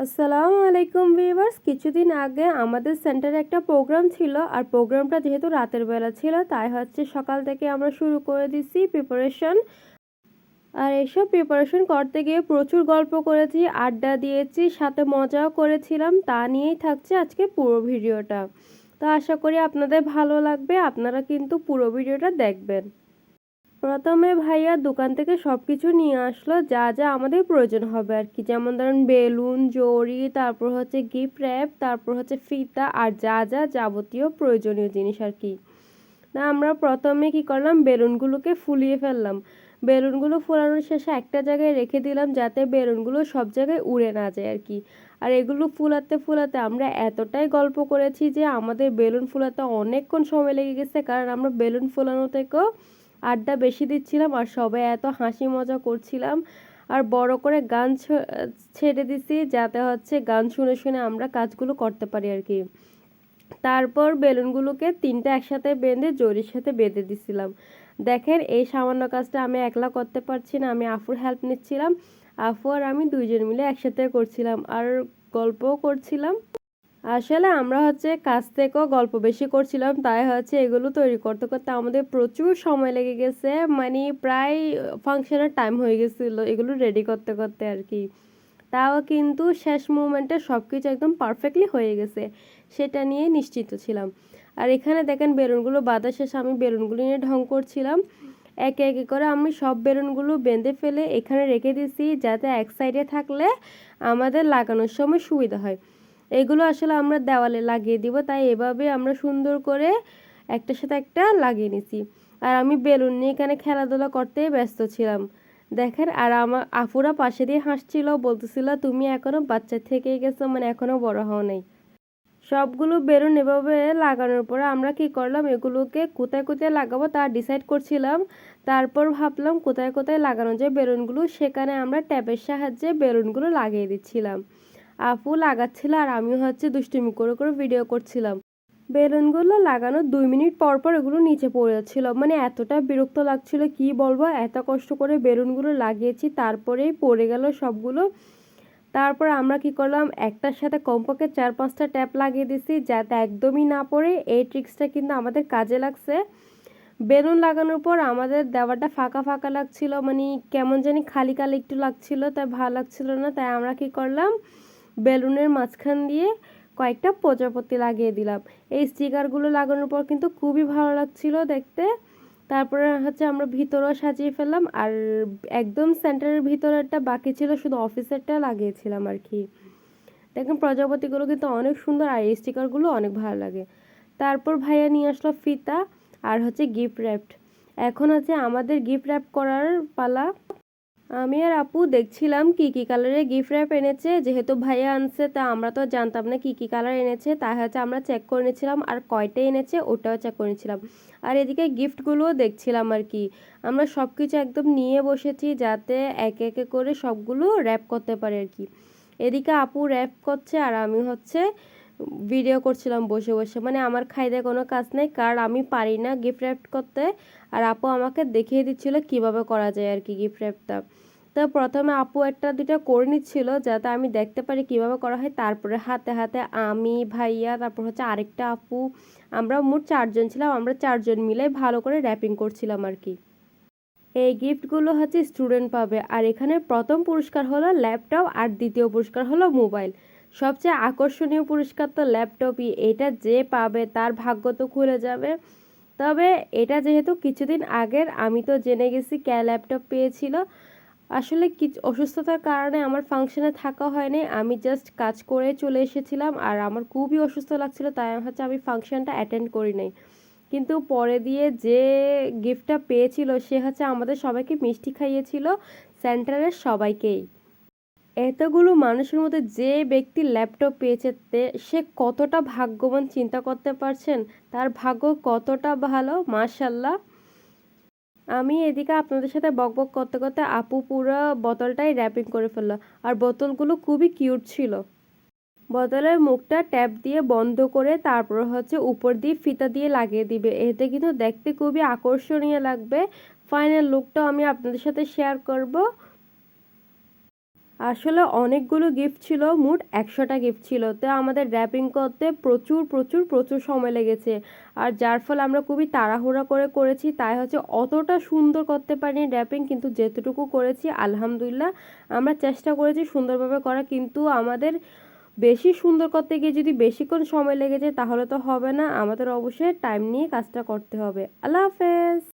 আসসালামু আলাইকুম ভিউয়ার্স। কিছুদিন আগে আমাদের সেন্টারে একটা প্রোগ্রাম ছিল, আর প্রোগ্রামটা যেহেতু রাতের বেলা ছিল তাই সকাল থেকে আমরা শুরু করে দিছি প্রিপারেশন। আর এসব প্রিপারেশন করতে গিয়ে প্রচুর গল্প করেছি, আড্ডা দিয়েছি, সাথে মজাও করেছিলাম। তা নিয়েই থাকছে আজকে পুরো ভিডিওটা। তো আশা করি আপনাদের ভালো লাগবে, আপনারা কিন্তু পুরো ভিডিওটা দেখবেন। প্রথমে ভাইয়া দোকান থেকে সব কিছু নিয়ে আসলো, যা যা আমাদের প্রয়োজন হবে আর কি। যেমন ধরুন বেলুন, জড়ি, তারপর গিফট র্যাপ, তারপর ফিতা, আর যা যা যাবতীয় প্রয়োজনীয় জিনিস আর কি। না আমরা প্রথমে কি করলাম, বেলুনগুলোকে ফুলিয়ে ফেললাম। বেলুনগুলো ফোলানোর শেষে একটা জায়গায় রেখে দিলাম, যাতে বেলুনগুলো সব জায়গায় উড়ে না যায় আর কি। আর এগুলো ফুলাতে ফুলাতে আমরা এতটাই গল্প করেছি যে আমাদের বেলুন ফুলাতে অনেকক্ষণ সময় লেগে গেছে, কারণ আমরা বেলুন ফোলানো থেকেও আড্ডা বেশি দিচ্ছিলাম, আর সবাই এত হাসি মজা করছিলাম। আর বড় করে গান ছেড়ে দিছি, যাতে গান শুনে শুনে আমরা কাজগুলো করতে পারি আর কি। তারপর বেলুনগুলোকে তিনটা একসাথে বেঁধে জরির সাথে বেঁধে দিছিলাম। দেখেন, এই সামান্য কাজটা আমি একলা করতে পারছি না, আমি আফুর হেল্প নিচ্ছিলাম। আফু আর আমি দুইজন মিলে একসাথে করছিলাম আর গল্পও করছিলাম। আসলে আমরা কাজ থেকেও গল্প বেশি করছিলাম, তাই এগুলো তৈরি করতে করতে আমাদের প্রচুর সময় লেগে গেছে। মানে প্রায় ফাংশনের টাইম হয়ে গেছিল এগুলো রেডি করতে করতে আর কি। তাও কিন্তু শেষ মুমেন্টে সব কিছু একদম পারফেক্টলি হয়ে গেছে, সেটা নিয়ে নিশ্চিত ছিলাম। আর এখানে দেখেন, বেলুনগুলো বাঁধা শেষে আমি বেলুনগুলো নিয়ে ঢং করছিলাম। একে একে করে আমি সব বেলুনগুলো বেঁধে ফেলে এখানে রেখে দিছি, যাতে এক সাইডে থাকলে আমাদের লাগানোর সময় সুবিধা হয়। এগুলো আসলে আমরা দেওয়ালে লাগিয়ে দিব, তাই এভাবে আমরা সুন্দর করে একটার সাথে একটা লাগিয়ে নিছি। আর আমি বেলুন নিয়ে এখানে খেলাধুলা করতে ব্যস্ত ছিলাম। দেখেন, আর আমার আপুরা পাশে দিয়ে হাসছিল, বলতেছিল তুমি এখনো বাচ্চা থেকেই গেছো, মানে এখনো বড় হও নাই। সবগুলো বেলুন এভাবে লাগানোর পরে আমরা কি করলাম, এগুলোকে কোথায় কোথায় লাগাবো তা ডিসাইড করছিলাম। তারপর ভাবলাম কোথায় কোথায় লাগানো যায় বেলুনগুলো, সেখানে আমরা ট্যাপের সাহায্যে বেলুনগুলো লাগিয়ে দিচ্ছিলাম। আপু লাগাচ্ছিল আর আমি দুষ্টুমি করে করে ভিডিও করছিলাম। বেলুনগুলো লাগানোর 2 মিনিট পর পর এগুলো নিচে পড়ে যাচ্ছিল, মানে এতটা বিরক্ত লাগছিল কি বলবো, এত কষ্ট করে বেলুনগুলো লাগিয়েছি তারপরেই পড়ে গেল সবগুলো। তারপর আমরা কি করলাম, একটার সাথে কমপক্ষে 4-5টা ট্যাপ লাগিয়ে দিছি, যাতে একদমই না পড়ে। এই ট্রিক্সটা কিন্তু আমাদের কাজে লাগছে। বেলুন লাগানোর পর আমাদের দেওয়াটা ফাঁকা ফাঁকা লাগছিল, মানে কেমন জানি খালি খালি একটু লাগছিল, তাই ভালো লাগছিল না। তাই আমরা কি করলাম, বেলুনের মাঝখান দিয়ে কয়েকটা প্রজাপতি লাগিয়ে দিলাম। এই স্টিকারগুলো লাগানোর পর কিন্তু খুবই ভালো লাগছিল দেখতে। তারপরে আমরা ভিতরেও সাজিয়ে ফেললাম, আর একদম সেন্টারের ভিতরেরটা বাকি ছিল, শুধু অফিসেরটা লাগিয়েছিলাম আর কি। দেখেন, প্রজাপতিগুলো কিন্তু অনেক সুন্দর, আর এই স্টিকারগুলো অনেক ভালো লাগে। তারপর ভাইয়া নিয়ে আসলো ফিতা আর গিফট র্যাপ। এখন আমাদের গিফট র্যাপ করার পালা। আমি আর আপু দেখছিলাম কি কি কালারের গিফট র্যাপ এনেছে, যেহেতু ভাইয়া আনছে তা আমরা তো জানতাম না কি কি কালার এনেছে, তাই আমরা চেক করে নিচ্ছিলাম, আর কয়টা এনেছে ওটাও চেক করে নিচ্ছিলাম। আর এদিকে গিফটগুলোও দেখছিলাম আর কি। আমরা সব কিছু একদম নিয়ে বসেছি, যাতে একে একে করে সবগুলো র্যাপ করতে পারে আর কি। এদিকে আপু র্যাপ করছে আর আমি ভিডিও করছিলাম বসে বসে। মানে আমার খাইতে কোনো কাজ নেই, কারণ আমি পারি না গিফট র্যাপ করতে। আর আপু আমাকে দেখিয়ে দিচ্ছিল কিভাবে করা যায় আর কি গিফট র্যাপটা। তো প্রথমে আপু একটা দুইটা করে নিচ্ছিল, যাতে আমি দেখতে পারি কিভাবে করা হয়। তারপরে হাতে হাতে আমি, ভাইয়া, তারপর আরেকটা আপু, আমরা মোট 4জন ছিলাম, আমরা 4জন মিলে ভালো করে র্যাপিং করছিলাম আর কি। এই গিফটগুলো স্টুডেন্ট পাবে, আর এখানে প্রথম পুরস্কার হলো ল্যাপটপ, আর দ্বিতীয় পুরস্কার হলো মোবাইল। সবচেয়ে আকর্ষণীয় পুরস্কার তো ল্যাপটপই, এটা যে পাবে তার ভাগ্য তো খুলে যাবে। তবে এটা যেহেতু কিছুদিন আগের, আমি তো জেনে গেছি কে ল্যাপটপ পেয়েছিল। আসলে কিছু অসুস্থতার কারণে আমার ফাংশনে থাকা হয়নি, আমি জাস্ট কাজ করে চলে এসেছিলাম, আর আমার খুবই অসুস্থ লাগছিল, তাই আমি ফাংশনটা অ্যাটেন্ড করি নাই। কিন্তু পরে দিয়ে যে গিফটটা পেয়েছিল সে আমাদের সবাইকে মিষ্টি খাইয়েছিল, সেন্টারের সবাইকেই। এতগুলো মানুষের মধ্যে যে ব্যক্তি ল্যাপটপ পেয়েছে সে কতটা ভাগ্যবান চিন্তা করতে পারছেন, তার ভাগ্য কতটা ভালো, মাশাল্লাহ। আমি এদিকে আপনাদের সাথে বকবক করতে করতে আপু পুরো বোতলটাই র্যাপিং করে ফেললো, আর বোতলগুলো খুবই কিউট ছিল। বোতলের মুখটা ট্যাপ দিয়ে বন্ধ করে তারপর উপর দিয়ে ফিতা দিয়ে লাগিয়ে দিবে, এতে কিন্তু দেখতে খুবই আকর্ষণীয় লাগবে। ফাইনাল লুকটাও আমি আপনাদের সাথে শেয়ার করব। আসলে অনেকগুলো গিফট ছিল, মোট ১০০টা গিফট ছিল। তো আমাদের র‍্যাপিং করতে প্রচুর সময় লেগেছে। আর যার ফলে আমরা খুবই তাড়াহুড়া করে করেছি, তাই হচ্ছে অতটা সুন্দর করতে পারিনি র‍্যাপিং, কিন্তু যেতটুকু করেছি আলহামদুলিল্লাহ আমরা চেষ্টা করেছি সুন্দরভাবে করা, কিন্তু আমাদের বেশি সুন্দর করতে গিয়ে যদি বেশিক্ষণ সময় লেগে যায় তাহলে তো হবে না, আমাদের অবশ্যই টাইম নিয়ে কাজটা করতে হবে। আল্লাহ হাফেজ।